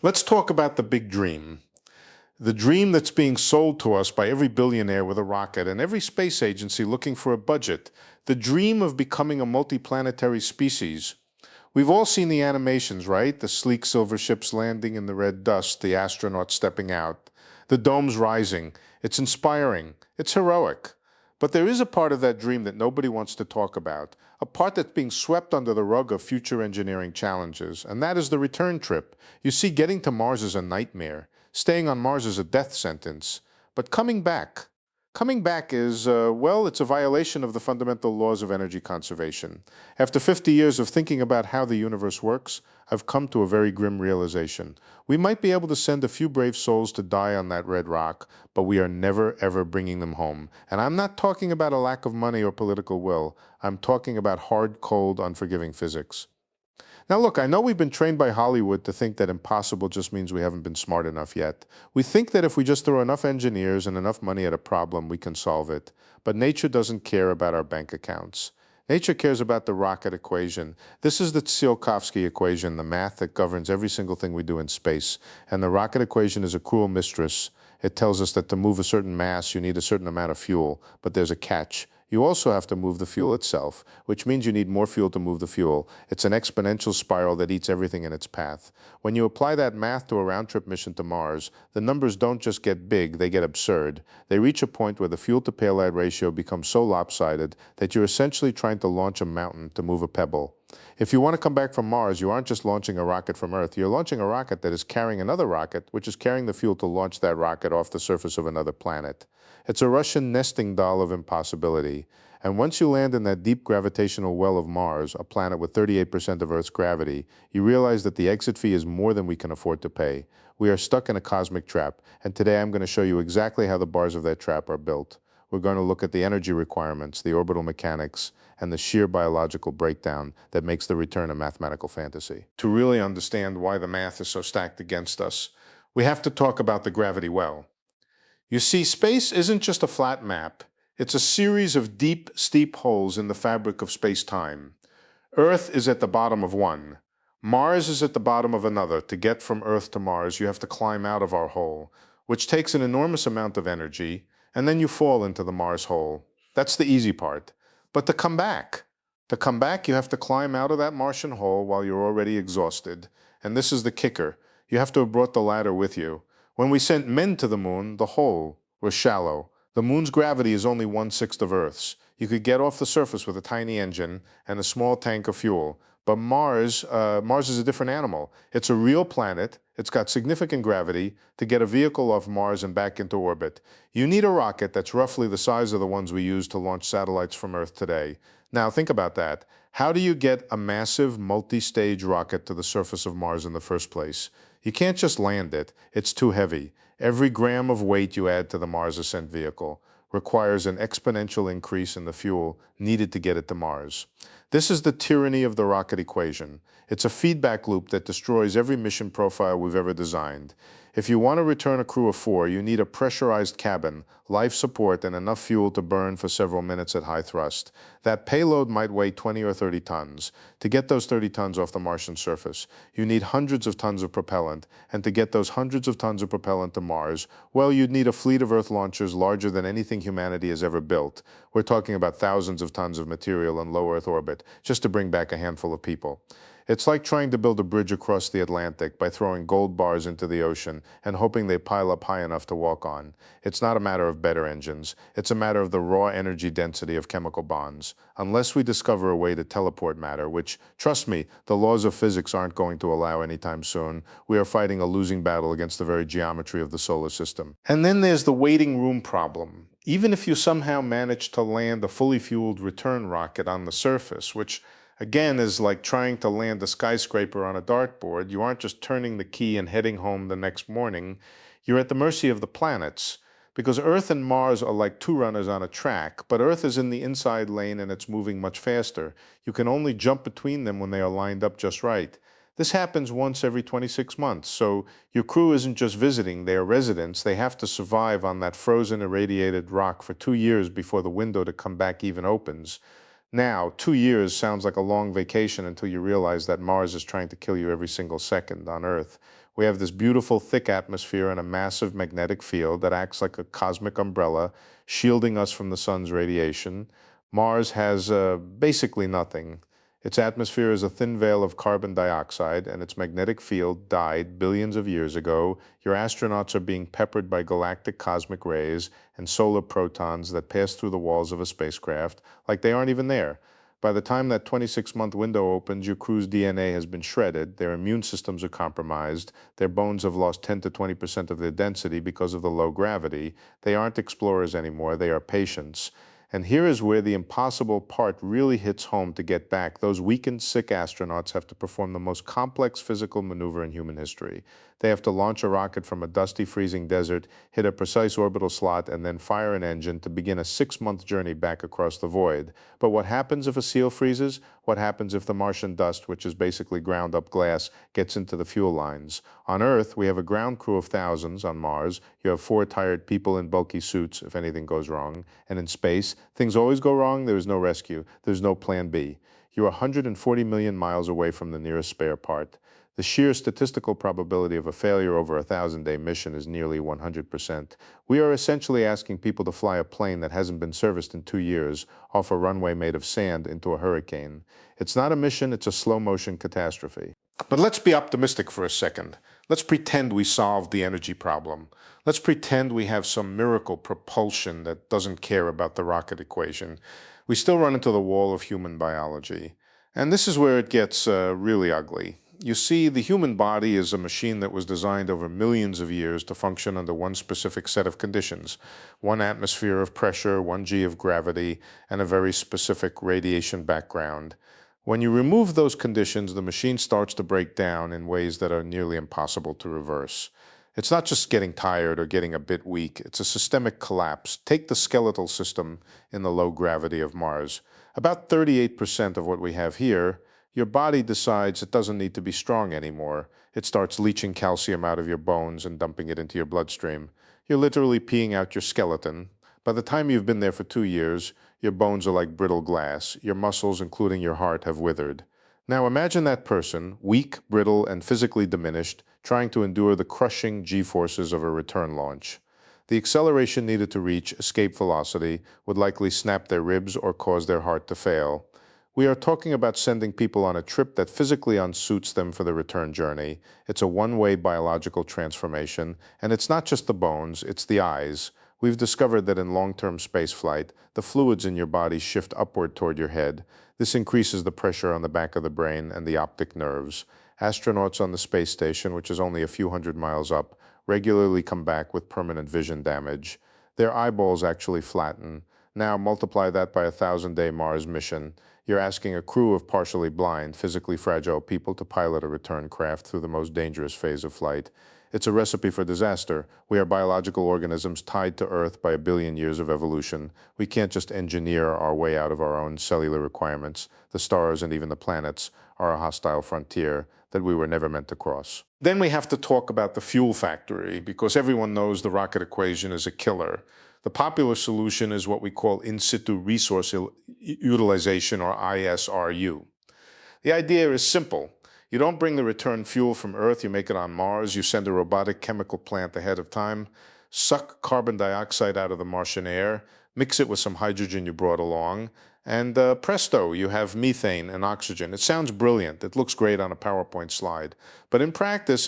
Let's talk about the big dream. The dream that's being sold to us by every billionaire with a rocket and every space agency looking for a budget. The dream of becoming a multiplanetary species. We've all seen the animations, right? The sleek silver ships landing in the red dust, the astronauts stepping out, the domes rising. It's inspiring. It's heroic. But there is a part of that dream that nobody wants to talk about, a part that's being swept under the rug of future engineering challenges, and that is the return trip. You see, getting to Mars is a nightmare. Staying on Mars is a death sentence. But coming back is, well, it's a violation of the fundamental laws of energy conservation. After 50 years of thinking about how the universe works, I've come to a very grim realization. We might be able to send a few brave souls to die on that red rock, but we are never ever bringing them home. And I'm not talking about a lack of money or political will. I'm talking about hard, cold, unforgiving physics. Now, look, I know we've been trained by Hollywood to think that impossible just means we haven't been smart enough yet. We think that if we just throw enough engineers and enough money at a problem, we can solve it. But nature doesn't care about our bank accounts. Nature cares about the rocket equation. This is the Tsiolkovsky equation, the math that governs every single thing we do in space. And the rocket equation is a cruel mistress. It tells us that to move a certain mass, you need a certain amount of fuel. But there's a catch. You also have to move the fuel itself, which means you need more fuel to move the fuel. It's an exponential spiral that eats everything in its path. When you apply that math to a round-trip mission to Mars, the numbers don't just get big, they get absurd. They reach a point where the fuel-to-payload ratio becomes so lopsided that you're essentially trying to launch a mountain to move a pebble. If you want to come back from Mars, you aren't just launching a rocket from Earth, you're launching a rocket that is carrying another rocket, which is carrying the fuel to launch that rocket off the surface of another planet. It's a Russian nesting doll of impossibility. And once you land in that deep gravitational well of Mars, a planet with 38% of Earth's gravity, you realize that the exit fee is more than we can afford to pay. We are stuck in a cosmic trap, and today I'm going to show you exactly how the bars of that trap are built. We're going to look at the energy requirements, the orbital mechanics, and the sheer biological breakdown that makes the return a mathematical fantasy. To really understand why the math is so stacked against us, we have to talk about the gravity well. You see, space isn't just a flat map. It's a series of deep, steep holes in the fabric of space-time. Earth is at the bottom of one. Mars is at the bottom of another. To get from Earth to Mars, you have to climb out of our hole, which takes an enormous amount of energy, and then you fall into the Mars hole. That's the easy part. But to come back, you have to climb out of that Martian hole while you're already exhausted. And this is the kicker. You have to have brought the ladder with you. When we sent men to the moon, the hole was shallow. The moon's gravity is only 1/6 of Earth's. You could get off the surface with a tiny engine and a small tank of fuel. But Mars is a different animal. It's a real planet. It's got significant gravity. To get a vehicle off Mars and back into orbit, you need a rocket that's roughly the size of the ones we use to launch satellites from Earth today. Now think about that. How do you get a massive multi-stage rocket to the surface of Mars in the first place? You can't just land it. It's too heavy. Every gram of weight you add to the Mars ascent vehicle requires an exponential increase in the fuel needed to get it to Mars. This is the tyranny of the rocket equation. It's a feedback loop that destroys every mission profile we've ever designed. If you want to return a crew of 4, you need a pressurized cabin, life support, and enough fuel to burn for several minutes at high thrust. That payload might weigh 20 or 30 tons. To get those 30 tons off the Martian surface, you need hundreds of tons of propellant, and to get those hundreds of tons of propellant to Mars, well, you'd need a fleet of Earth launchers larger than anything humanity has ever built. We're talking about thousands of tons of material in low Earth orbit just to bring back a handful of people. It's like trying to build a bridge across the Atlantic by throwing gold bars into the ocean and hoping they pile up high enough to walk on. It's not a matter of better engines. It's a matter of the raw energy density of chemical bonds. Unless we discover a way to teleport matter, which, trust me, the laws of physics aren't going to allow anytime soon, we are fighting a losing battle against the very geometry of the solar system. And then there's the waiting room problem. Even if you somehow manage to land a fully fueled return rocket on the surface, which again is like trying to land a skyscraper on a dartboard, you aren't just turning the key and heading home the next morning. You're at the mercy of the planets. Because Earth and Mars are like two runners on a track, but Earth is in the inside lane and it's moving much faster. You can only jump between them when they are lined up just right. This happens once every 26 months, so your crew isn't just visiting, they are residents. They have to survive on that frozen, irradiated rock for 2 years before the window to come back even opens. Now, 2 years sounds like a long vacation until you realize that Mars is trying to kill you every single second on Earth. We have this beautiful thick atmosphere and a massive magnetic field that acts like a cosmic umbrella, shielding us from the sun's radiation. Mars has basically nothing. Its atmosphere is a thin veil of carbon dioxide, and its magnetic field died billions of years ago. Your astronauts are being peppered by galactic cosmic rays and solar protons that pass through the walls of a spacecraft like they aren't even there. By the time that 26-month window opens, your crew's DNA has been shredded, their immune systems are compromised, their bones have lost 10 to 20% of their density because of the low gravity. They aren't explorers anymore, they are patients. And here is where the impossible part really hits home to get back. Those weakened, sick astronauts have to perform the most complex physical maneuver in human history. They have to launch a rocket from a dusty, freezing desert, hit a precise orbital slot, and then fire an engine to begin a 6-month journey back across the void. But what happens if a seal freezes? What happens if the Martian dust, which is basically ground up glass, gets into the fuel lines? On Earth, we have a ground crew of thousands. On Mars, you have 4 tired people in bulky suits if anything goes wrong. And in space, things always go wrong, there is no rescue, there's no plan B. You're 140 million miles away from the nearest spare part. The sheer statistical probability of a failure over a 1,000-day mission is nearly 100%. We are essentially asking people to fly a plane that hasn't been serviced in 2 years off a runway made of sand into a hurricane. It's not a mission, it's a slow-motion catastrophe. But let's be optimistic for a second. Let's pretend we solved the energy problem. Let's pretend we have some miracle propulsion that doesn't care about the rocket equation. We still run into the wall of human biology. And this is where it gets really ugly. You see, the human body is a machine that was designed over millions of years to function under one specific set of conditions. 1 atmosphere of pressure, 1 g of gravity, and a very specific radiation background. When you remove those conditions, the machine starts to break down in ways that are nearly impossible to reverse. It's not just getting tired or getting a bit weak, it's a systemic collapse. Take the skeletal system in the low gravity of Mars. About 38% of what we have here, your body decides it doesn't need to be strong anymore. It starts leaching calcium out of your bones and dumping it into your bloodstream. You're literally peeing out your skeleton. By the time you've been there for 2 years, your bones are like brittle glass. Your muscles, including your heart, have withered. Now imagine that person, weak, brittle, and physically diminished, trying to endure the crushing g-forces of a return launch. The acceleration needed to reach escape velocity would likely snap their ribs or cause their heart to fail. We are talking about sending people on a trip that physically unsuits them for the return journey. It's a one-way biological transformation, and it's not just the bones, it's the eyes. We've discovered that in long-term spaceflight, the fluids in your body shift upward toward your head. This increases the pressure on the back of the brain and the optic nerves. Astronauts on the space station, which is only a few hundred miles up, regularly come back with permanent vision damage. Their eyeballs actually flatten. Now multiply that by a 1,000-day Mars mission. You're asking a crew of partially blind, physically fragile people to pilot a return craft through the most dangerous phase of flight. It's a recipe for disaster. We are biological organisms tied to Earth by a billion years of evolution. We can't just engineer our way out of our own cellular requirements. The stars and even the planets are a hostile frontier that we were never meant to cross. Then we have to talk about the fuel factory, because everyone knows the rocket equation is a killer. The popular solution is what we call in situ resource utilization, or ISRU. The idea is simple. You don't bring the return fuel from Earth, you make it on Mars, you send a robotic chemical plant ahead of time, suck carbon dioxide out of the Martian air, mix it with some hydrogen you brought along, and presto, you have methane and oxygen. It sounds brilliant. It looks great on a PowerPoint slide. But in practice,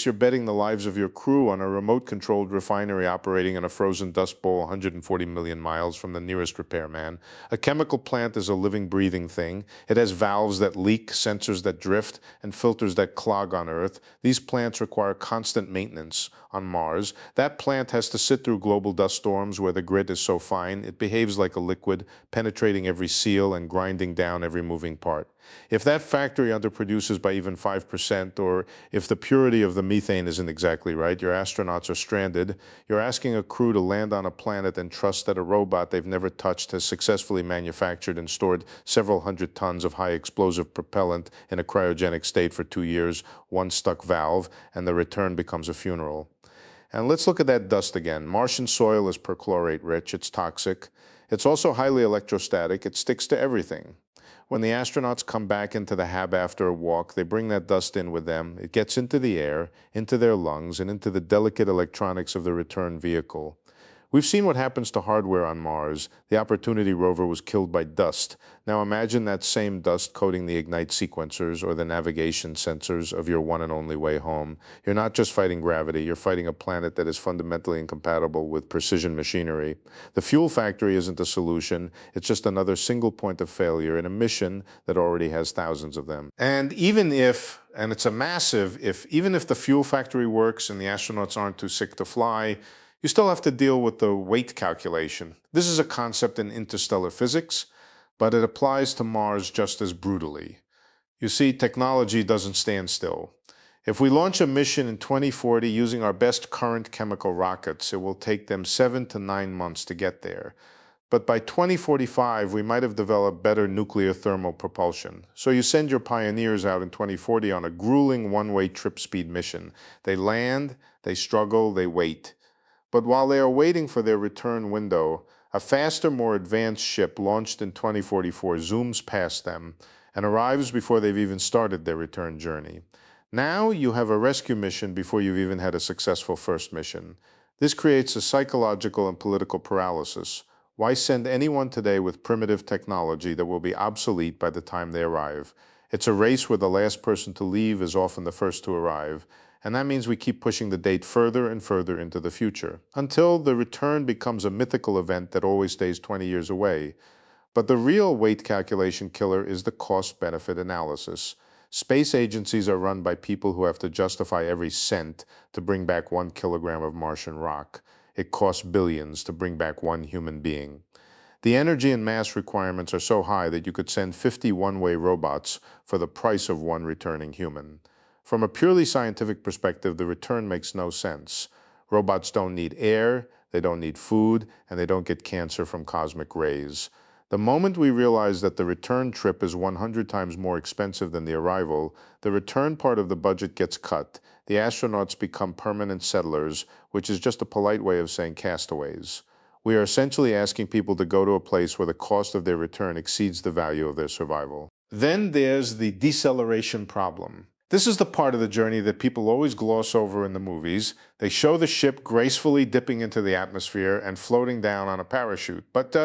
you're betting the lives of your crew on a remote-controlled refinery operating in a frozen dust bowl 140 million miles from the nearest repairman. A chemical plant is a living, breathing thing. It has valves that leak, sensors that drift, and filters that clog on Earth. These plants require constant maintenance on Mars. That plant has to sit through global dust storms where the grit is so fine, it behaves like a liquid, penetrating every seal and grinding down every moving part. If that factory underproduces by even 5%, or if the purity of the methane isn't exactly right, your astronauts are stranded. You're asking a crew to land on a planet and trust that a robot they've never touched has successfully manufactured and stored several hundred tons of high explosive propellant in a cryogenic state for 2 years, one stuck valve, and the return becomes a funeral. And let's look at that dust again. Martian soil is perchlorate rich, it's toxic. It's also highly electrostatic, it sticks to everything. When the astronauts come back into the hab after a walk, they bring that dust in with them. It gets into the air, into their lungs, and into the delicate electronics of the return vehicle. We've seen what happens to hardware on Mars. The Opportunity rover was killed by dust. Now imagine that same dust coating the Ignite sequencers or the navigation sensors of your one and only way home. You're not just fighting gravity, you're fighting a planet that is fundamentally incompatible with precision machinery. The fuel factory isn't the solution, it's just another single point of failure in a mission that already has thousands of them. And even if, and it's a massive if, even if the fuel factory works and the astronauts aren't too sick to fly, you still have to deal with the weight calculation. This is a concept in interstellar physics, but it applies to Mars just as brutally. You see, technology doesn't stand still. If we launch a mission in 2040 using our best current chemical rockets, it will take them 7 to 9 months to get there. But by 2045, we might have developed better nuclear thermal propulsion. So you send your pioneers out in 2040 on a grueling one-way trip speed mission. They land, they struggle, they wait. But while they are waiting for their return window, a faster, more advanced ship launched in 2044 zooms past them and arrives before they've even started their return journey. Now you have a rescue mission before you've even had a successful first mission. This creates a psychological and political paralysis. Why send anyone today with primitive technology that will be obsolete by the time they arrive? It's a race where the last person to leave is often the first to arrive. And that means we keep pushing the date further and further into the future, until the return becomes a mythical event that always stays 20 years away. But the real weight calculation killer is the cost-benefit analysis. Space agencies are run by people who have to justify every cent to bring back 1 kilogram of Martian rock. It costs billions to bring back one human being. The energy and mass requirements are so high that you could send 50 one-way robots for the price of one returning human. From a purely scientific perspective, the return makes no sense. Robots don't need air, they don't need food, and they don't get cancer from cosmic rays. The moment we realize that the return trip is 100 times more expensive than the arrival, the return part of the budget gets cut. The astronauts become permanent settlers, which is just a polite way of saying castaways. We are essentially asking people to go to a place where the cost of their return exceeds the value of their survival. Then there's the deceleration problem. This is the part of the journey that people always gloss over in the movies. They show the ship gracefully dipping into the atmosphere and floating down on a parachute. But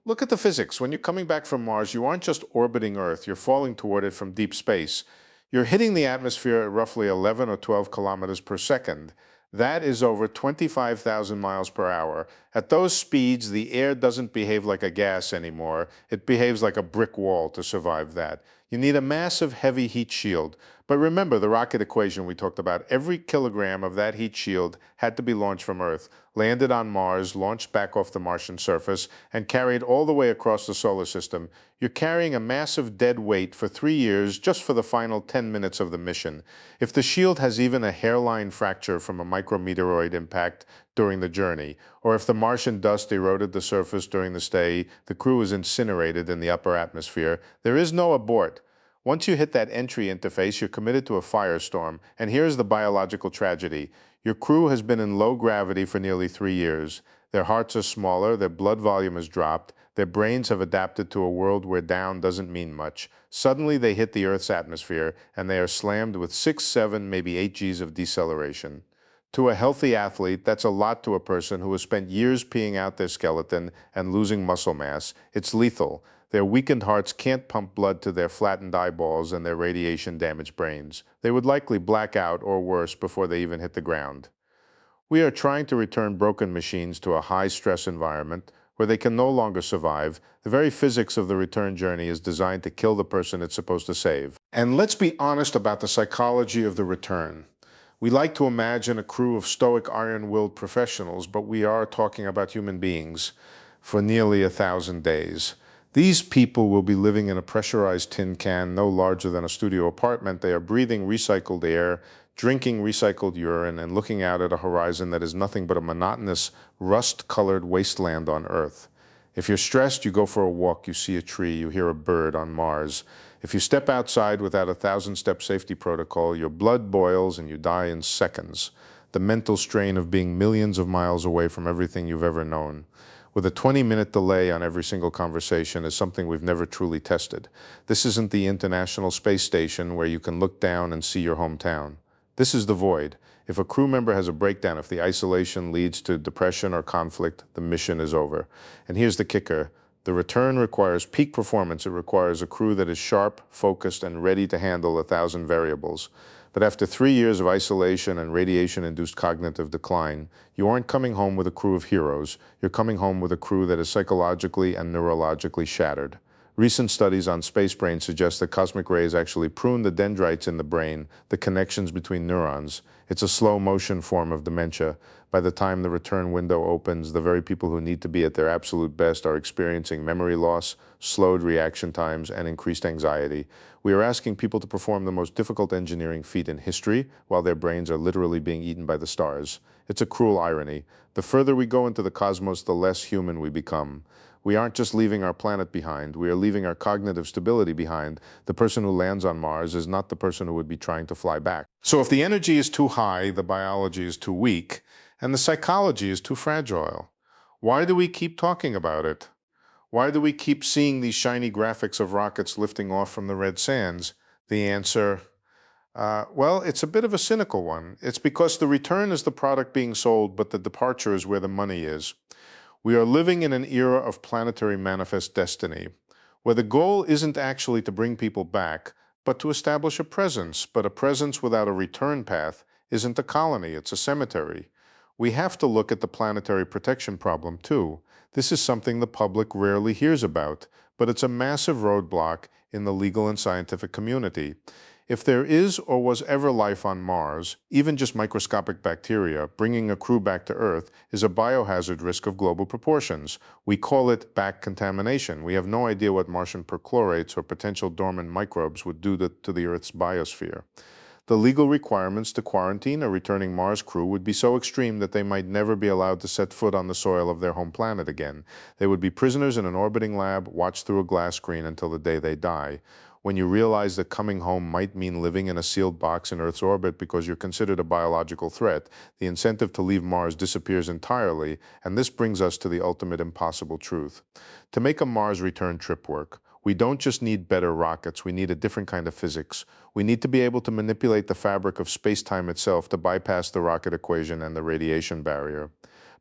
look at the physics. When you're coming back from Mars, you aren't just orbiting Earth, you're falling toward it from deep space. You're hitting the atmosphere at roughly 11 or 12 kilometers per second. That is over 25,000 miles per hour. At those speeds, the air doesn't behave like a gas anymore. It behaves like a brick wall to survive that. You need a massive heavy heat shield. But remember the rocket equation we talked about. Every kilogram of that heat shield had to be launched from Earth, landed on Mars, launched back off the Martian surface, and carried all the way across the solar system. You're carrying a massive dead weight for 3 years just for the final 10 minutes of the mission. If the shield has even a hairline fracture from a micrometeoroid impact during the journey, or if the Martian dust eroded the surface during the stay, the crew is incinerated in the upper atmosphere, there is no abort. Once you hit that entry interface, you're committed to a firestorm, and here's the biological tragedy. Your crew has been in low gravity for nearly 3 years. Their hearts are smaller, their blood volume has dropped, their brains have adapted to a world where down doesn't mean much. Suddenly they hit the Earth's atmosphere, and they are slammed with 6, 7, maybe 8 Gs of deceleration. To a healthy athlete, that's a lot to a person who has spent years peeing out their skeleton and losing muscle mass. It's lethal. Their weakened hearts can't pump blood to their flattened eyeballs and their radiation-damaged brains. They would likely black out or worse before they even hit the ground. We are trying to return broken machines to a high-stress environment where they can no longer survive. The very physics of the return journey is designed to kill the person it's supposed to save. And let's be honest about the psychology of the return. We like to imagine a crew of stoic, iron-willed professionals, but we are talking about human beings for nearly 1,000 days. These people will be living in a pressurized tin can no larger than a studio apartment. They are breathing recycled air, drinking recycled urine, and looking out at a horizon that is nothing but a monotonous, rust-colored wasteland on Earth. If you're stressed, you go for a walk, you see a tree, you hear a bird on Mars. If you step outside without a 1,000-step safety protocol, your blood boils and you die in seconds. The mental strain of being millions of miles away from everything you've ever known. with a 20-minute delay on every single conversation, is something we've never truly tested. This isn't the International Space Station where you can look down and see your hometown. This is the void. If a crew member has a breakdown, if the isolation leads to depression or conflict, the mission is over. And here's the kicker. The return requires peak performance. It requires a crew that is sharp, focused, and ready to handle 1,000 variables. But after 3 years of isolation and radiation-induced cognitive decline, you aren't coming home with a crew of heroes. You're coming home with a crew that is psychologically and neurologically shattered. Recent studies on space brain suggest that cosmic rays actually prune the dendrites in the brain, the connections between neurons. It's a slow-motion form of dementia. By the time the return window opens, the very people who need to be at their absolute best are experiencing memory loss, slowed reaction times, and increased anxiety. We are asking people to perform the most difficult engineering feat in history while their brains are literally being eaten by the stars. It's a cruel irony. The further we go into the cosmos, the less human we become. We aren't just leaving our planet behind, we are leaving our cognitive stability behind. The person who lands on Mars is not the person who would be trying to fly back. So if the energy is too high, the biology is too weak, and the psychology is too fragile, why do we keep talking about it? Why do we keep seeing these shiny graphics of rockets lifting off from the red sands? The answer, well, it's a bit of a cynical one. It's because the return is the product being sold, but the departure is where the money is. We are living in an era of planetary manifest destiny, where the goal isn't actually to bring people back, but to establish a presence. But a presence without a return path isn't a colony, it's a cemetery. We have to look at the planetary protection problem, too. This is something the public rarely hears about, but it's a massive roadblock in the legal and scientific community. If there is or was ever life on Mars, even just microscopic bacteria, bringing a crew back to Earth is a biohazard risk of global proportions. We call it back contamination. We have no idea what Martian perchlorates or potential dormant microbes would do to the Earth's biosphere. The legal requirements to quarantine a returning Mars crew would be so extreme that they might never be allowed to set foot on the soil of their home planet again. They would be prisoners in an orbiting lab, watched through a glass screen until the day they die. When you realize that coming home might mean living in a sealed box in Earth's orbit because you're considered a biological threat, the incentive to leave Mars disappears entirely, and this brings us to the ultimate impossible truth. To make a Mars return trip work, we don't just need better rockets, we need a different kind of physics. We need to be able to manipulate the fabric of space-time itself to bypass the rocket equation and the radiation barrier.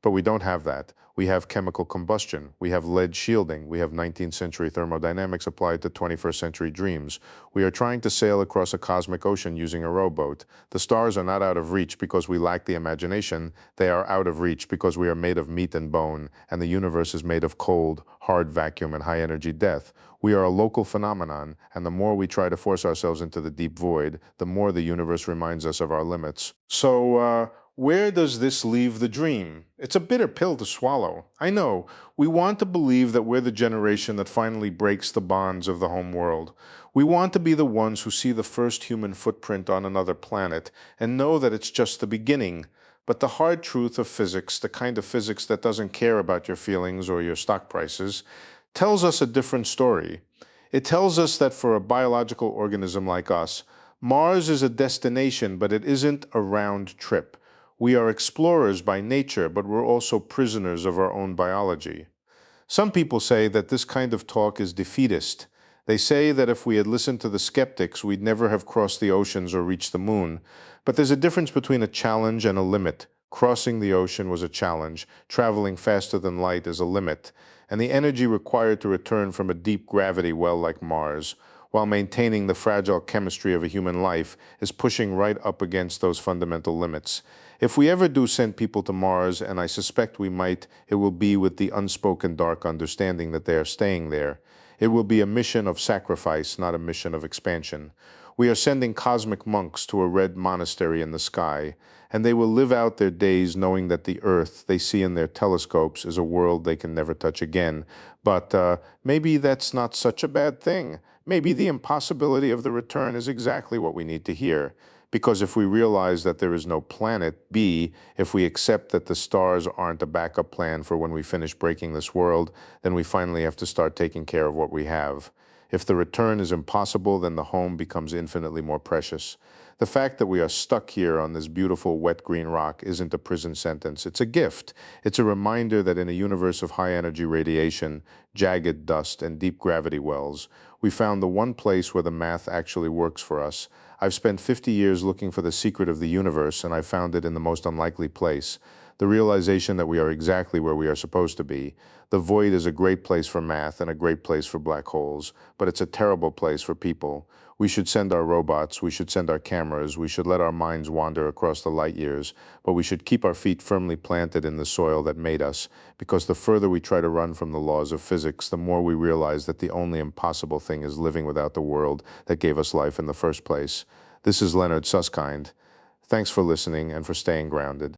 But we don't have that. We have chemical combustion, we have lead shielding, we have 19th century thermodynamics applied to 21st century dreams. We are trying to sail across a cosmic ocean using a rowboat. The stars are not out of reach because we lack the imagination. They are out of reach because we are made of meat and bone, and the universe is made of cold, hard vacuum and high energy death. We are a local phenomenon, and the more we try to force ourselves into the deep void, the more the universe reminds us of our limits. So, where does this leave the dream? It's a bitter pill to swallow. I know. We want to believe that we're the generation that finally breaks the bonds of the home world. We want to be the ones who see the first human footprint on another planet and know that it's just the beginning. But the hard truth of physics, the kind of physics that doesn't care about your feelings or your stock prices, tells us a different story. It tells us that for a biological organism like us, Mars is a destination, but it isn't a round trip. We are explorers by nature, but we're also prisoners of our own biology. Some people say that this kind of talk is defeatist. They say that if we had listened to the skeptics, we'd never have crossed the oceans or reached the moon. But there's a difference between a challenge and a limit. Crossing the ocean was a challenge. Traveling faster than light is a limit. And the energy required to return from a deep gravity well like Mars, while maintaining the fragile chemistry of a human life, is pushing right up against those fundamental limits. If we ever do send people to Mars, and I suspect we might, it will be with the unspoken dark understanding that they are staying there. It will be a mission of sacrifice, not a mission of expansion. We are sending cosmic monks to a red monastery in the sky, and they will live out their days knowing that the Earth they see in their telescopes is a world they can never touch again. But maybe that's not such a bad thing. Maybe the impossibility of the return is exactly what we need to hear. Because if we realize that there is no planet B, if we accept that the stars aren't a backup plan for when we finish breaking this world, then we finally have to start taking care of what we have. If the return is impossible, then the home becomes infinitely more precious. The fact that we are stuck here on this beautiful wet green rock isn't a prison sentence. It's a gift. It's a reminder that in a universe of high energy radiation, jagged dust, and deep gravity wells, we found the one place where the math actually works for us. I've spent 50 years looking for the secret of the universe, and I found it in the most unlikely place. The realization that we are exactly where we are supposed to be. The void is a great place for math and a great place for black holes, but it's a terrible place for people. We should send our robots, we should send our cameras, we should let our minds wander across the light years, but we should keep our feet firmly planted in the soil that made us, because the further we try to run from the laws of physics, the more we realize that the only impossible thing is living without the world that gave us life in the first place. This is Leonard Susskind. Thanks for listening and for staying grounded.